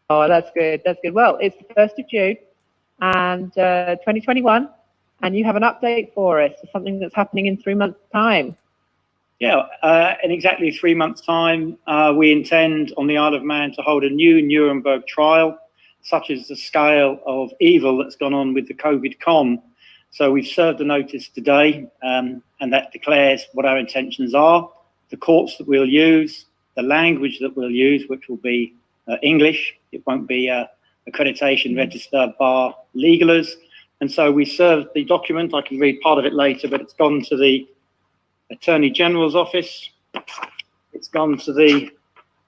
Oh, that's good. That's good. Well, it's the 1st of June and 2021, and you have an update for us, something that's happening in 3 months' time. Yeah, in exactly 3 months' time, we intend on the Isle of Man to hold a new Nuremburg trial, such as the scale of evil that's gone on with the COVID con. So we've served a notice today, and that declares what our intentions are, the courts that we'll use, the language that we'll use, which will be English. It won't be accreditation, register, bar, legalers. And so we served the document. I can read part of it later, but it's gone to the Attorney General's office, it's gone to the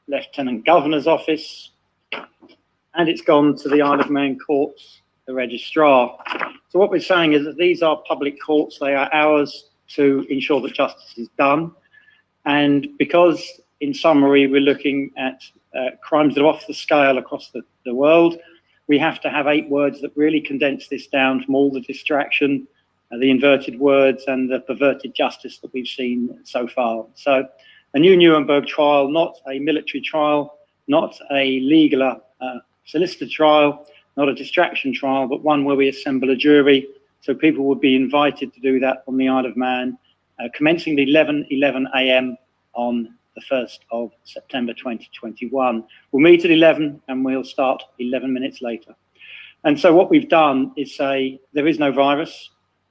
Lieutenant Governor's office, and it's gone to the Isle of Man courts, the registrar. So what we're saying is that these are public courts. They are ours to ensure that justice is done. And because, in summary, we're looking at crimes that are off the scale across the world, we have to have 8 words that really condense this down from all the distraction, the inverted words and the perverted justice that we've seen so far. So a new Nuremberg trial, not a military trial, not a legal solicitor trial, not a distraction trial, but one where we assemble a jury. So people would be invited to do that on the Isle of Man, commencing at 11 a.m. on the 1st of September 2021. We'll meet at 11 and we'll start 11 minutes later. And so what we've done is say there is no virus.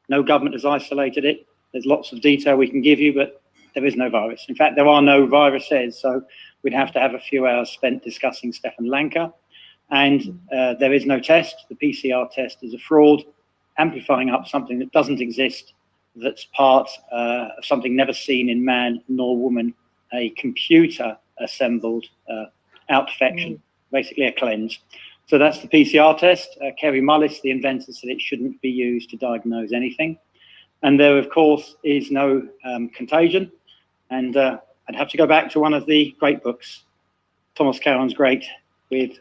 No government has isolated it. There's lots of detail we can give you, but there is no virus. In fact, there are no viruses, so we'd have to have a few hours spent discussing Stefan Lanka. And there is no test. The PCR test is a fraud, amplifying up something that doesn't exist, that's part of something never seen in man nor woman, a computer-assembled outfection, basically a cleanse. So that's the PCR test. Kerry Mullis, the inventor, said it shouldn't be used to diagnose anything. And there, of course, is no contagion. And I'd have to go back to one of the great books, Thomas Cowan's Great, with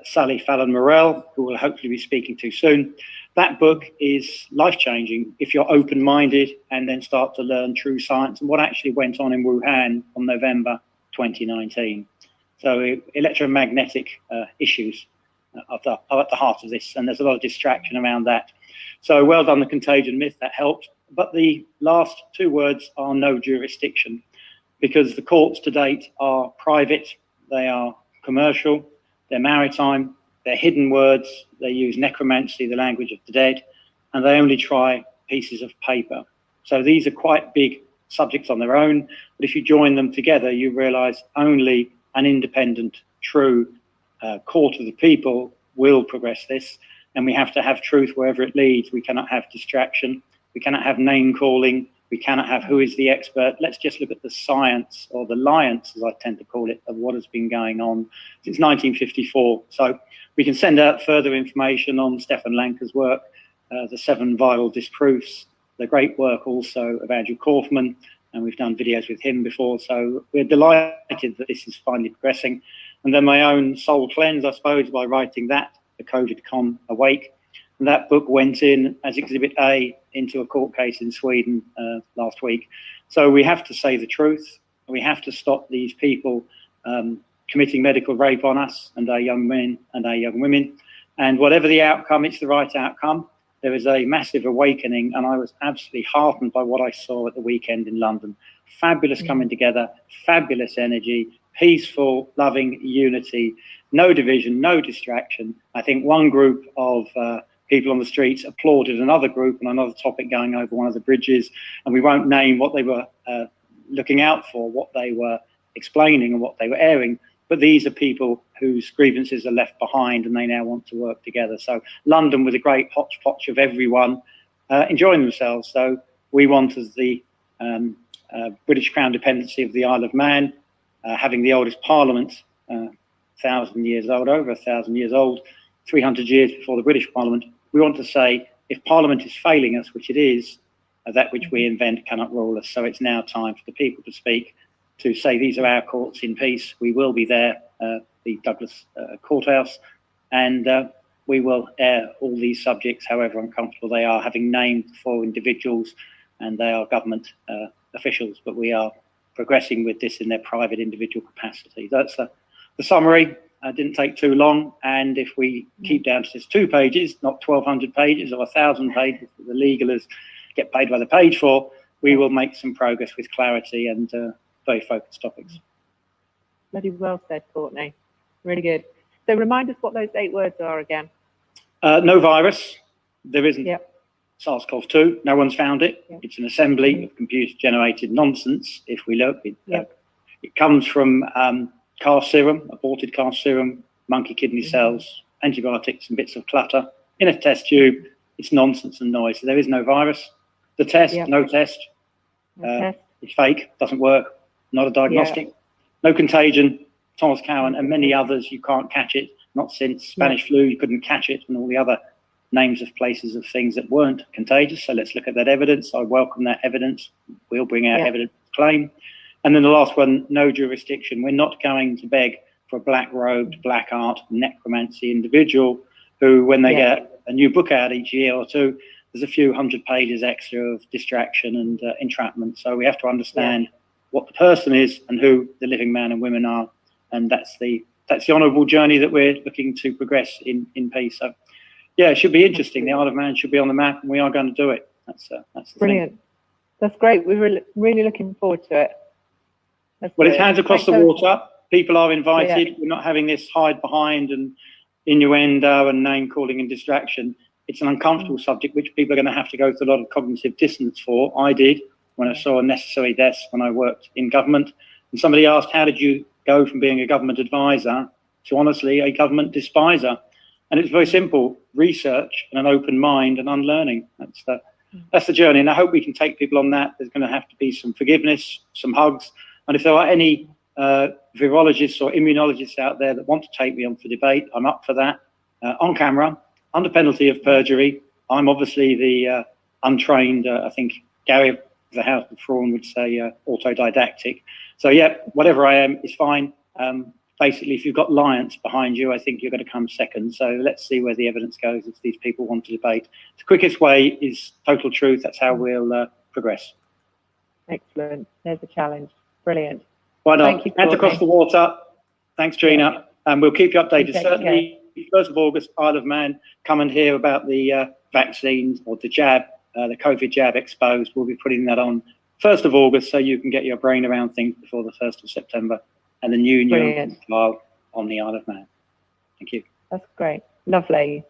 Sally Fallon Morell, who we'll hopefully be speaking to soon. That book is life-changing if you're open-minded and then start to learn true science and what actually went on in Wuhan on November 2019. So electromagnetic issues are at the heart of this, and there's a lot of distraction around that. So well done, the contagion myth, that helped. But the last 2 words are no jurisdiction, because the courts to date are private, they are commercial, they're maritime, they're hidden words, they use necromancy, the language of the dead, and they only try pieces of paper. So these are quite big subjects on their own, but if you join them together, you realize only an independent, true court of the people will progress this, and we have to have truth wherever it leads. We cannot have distraction, we cannot have name calling, we cannot have who is the expert. Let's just look at the science, or the liance, as I tend to call it, of what has been going on since 1954. So we can send out further information on Stefan Lanka's work, the 7 viral disproofs, the great work also of Andrew Kaufman, and we've done videos with him before. So we're delighted that this is finally progressing. And then my own soul cleanse, I suppose, by writing that, The COVID Con Awake. And that book went in as Exhibit A into a court case in Sweden last week. So we have to say the truth. We have to stop these people committing medical rape on us and our young men and our young women. And whatever the outcome, it's the right outcome. There is a massive awakening, and I was absolutely heartened by what I saw at the weekend in London. Fabulous coming together, fabulous energy, peaceful, loving unity, no division, no distraction. I think one group of people on the streets applauded another group on another topic going over one of the bridges, and we won't name what they were looking out for, what they were explaining and what they were airing, but these are people whose grievances are left behind and they now want to work together. So London with a great hodgepodge of everyone enjoying themselves. So we want, as the British Crown dependency of the Isle of Man, having the oldest parliament, 1,000 years old, over 1,000 years old, 300 years before the British Parliament, we want to say, if Parliament is failing us, which it is, that which we invent cannot rule us. So it's now time for the people to speak, to say these are our courts in peace. We will be there, the Douglas Courthouse, and we will air all these subjects, however uncomfortable they are, having named 4 individuals, and they are government officials, but we are progressing with this in their private individual capacity. That's the summary. Didn't take too long, and if we keep down to just 2 pages, not 1,200 pages or 1,000 pages that the legalers get paid by the page for, we will make some progress with clarity and very focused topics. Bloody well said, Courtney. Really good. So remind us what those 8 words are again. No virus. There isn't. Yep. SARS-CoV-2. No one's found it. Yep. It's an assembly of computer-generated nonsense. If we look, Yep. it comes from calf serum, aborted calf serum, monkey kidney cells, antibiotics, and bits of clutter in a test tube. It's nonsense and noise. So there is no virus. The test, no test. It's fake. Doesn't work. Not a diagnostic. No contagion. Thomas Cowan and many others. You can't catch it. Not since Spanish flu. You couldn't catch it, and all the other names of places of things that weren't contagious. So let's look at that evidence. I welcome that evidence. We'll bring our evidence claim. And then the last one, no jurisdiction. We're not going to beg for a black-robed, black art, necromancy individual who, when they get a new book out each year or two, there's a few 100 pages extra of distraction and entrapment. So we have to understand what the person is and who the living man and women are. And that's the honourable journey that we're looking to progress in peace. So yeah, it should be interesting. The Isle of Man should be on the map, and we are going to do it. That's the brilliant. Thing. That's great. We're really looking forward to it. Well, it's hands across the water. People are invited. We're not having this hide behind and innuendo and name calling and distraction. It's an uncomfortable subject which people are going to have to go through a lot of cognitive dissonance for. I did when I saw unnecessary deaths when I worked in government. And somebody asked, how did you go from being a government advisor to honestly a government despiser? And it's very simple: research and an open mind and unlearning. That's the journey. And I hope we can take people on that. There's going to have to be some forgiveness, some hugs. And if there are any virologists or immunologists out there that want to take me on for debate, I'm up for that, on camera, under penalty of perjury. I'm obviously the untrained, I think Gary of the House of Fraud would say autodidactic. So yeah, whatever I am is fine. Basically, if you've got lions behind you, I think you're going to come second. So let's see where the evidence goes if these people want to debate. The quickest way is total truth. That's how we'll progress. Excellent. There's a challenge. Brilliant. Why not? Thank you, hands across the water. Thanks, Gina. And we'll keep you updated. Certainly, 1st of August, Isle of Man, come and hear about the vaccines or the jab, the COVID jab exposed. We'll be putting that on 1st of August so you can get your brain around things before the 1st of September. And the new trial on the Isle of Man. Thank you. That's great. Lovely.